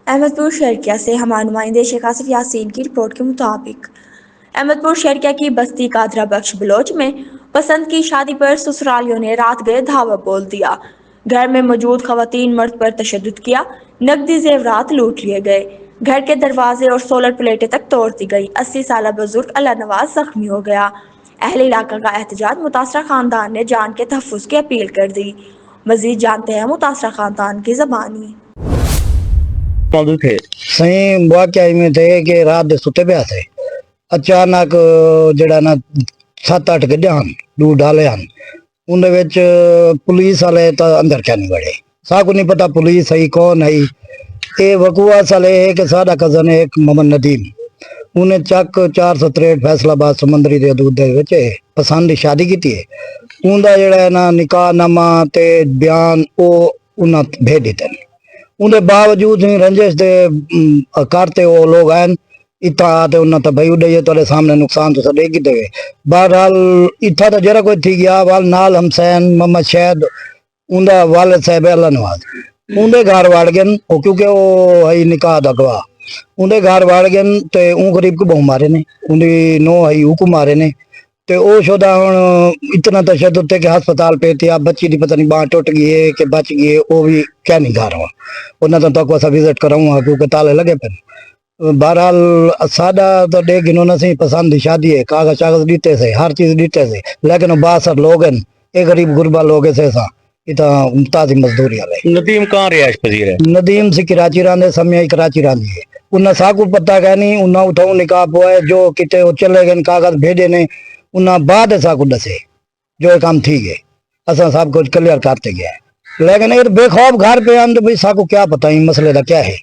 अहमदपुर शर्किया से हमारे नुमाइंदे शेख आसिफ यासीन की रिपोर्ट के मुताबिक अहमदपुर शर्किया की बस्ती कादरा बख्श बलोच में पसंद की शादी पर ससुरालियों ने रात गए धावा बोल दिया। घर में मौजूद खवातीन मर्द पर तशद्दुद किया, नकदी जेवरात लूट लिए गए, घर के दरवाजे और सोलर प्लेटें तक तोड़ दी गई। 80 साल बुजुर्ग अल्लाह नवाज जख्मी हो गया। अहले इलाका का एहतजाज, मुतासरा खानदान ने जान के तहफ़्फ़ुज़ की अपील कर दी। मजीद जानते हैं मुतासरा खानदान की ज़बानी। मौजूद थे सही वाकया में थे कि रात दे सुते पिया थे, अचानक जड़ा ना 7-8 गड्डियां हन दूर डाले हन, उनदे विच पुलिस वाले तो अंदर क्या नहीं बड़े, साकू नहीं पता पुलिस है कौन है। ये वकूआ साले है कि साडा कजन है एक मोहम्मद नदीम, उन्हें चक 463 फैसलाबाद समंदरी दे दूध दे विच पसंद की शादी की है। उनका जड़ा है ना निकाहनामा ते बयान वो उन्हें भेज दिते। उनके बावजूद ही रंजिश दे करते वो लोग हैं इतना आते उन्हें तो भाई उड़े तेरे सामने नुकसान तो सदे की देवे। बहरहाल इतना तो जरा कोई थी गया वाल नाल हमसैन मोहम्मद शहद उनका वालिद साहब अल्लाह नवाज उनके घर वाड़ गए वो, क्योंकि वो है निकाह दा गवाह। उनके घर वाड़ गए तो ऊ गरीब को बहु मारे ने, उनकी नो है ऊ मारे ने ते ओ शोदा हुण इतना तशद्दुद थे कि हस्पताल पे थी। बच्ची की पता नहीं बांह टुट गई है कि बच गई है, वो भी क्या नहीं घर हुआ उन्हें तो असा विजिट कराऊंगा क्योंकि ताले लगे पे। बहरहाल साडा तो डे गिनोना से पसंद की शादी है, कागज शागज दीते से हर चीज दीते से, लेकिन बासर लोग हैं ये गरीब गुरबा लोग से इतना ताजी मजदूरी वाले। नदीम कहाँ रिहाइश पजीर है? नदीम से कराची रांधे समय कराची रांधी है। उन्हें साकू पता कह नहीं उन्हें उठाऊ निकाह पोए जो किते वो चले गए कागज भेजे ने उन्हें बाद साकू दसे जो ये काम ठीक है असा सब कुछ क्लियर करते गए। लेकिन अगर बेखौफ घर पे आन तो भाई साकू क्या पता ही मसले का क्या है।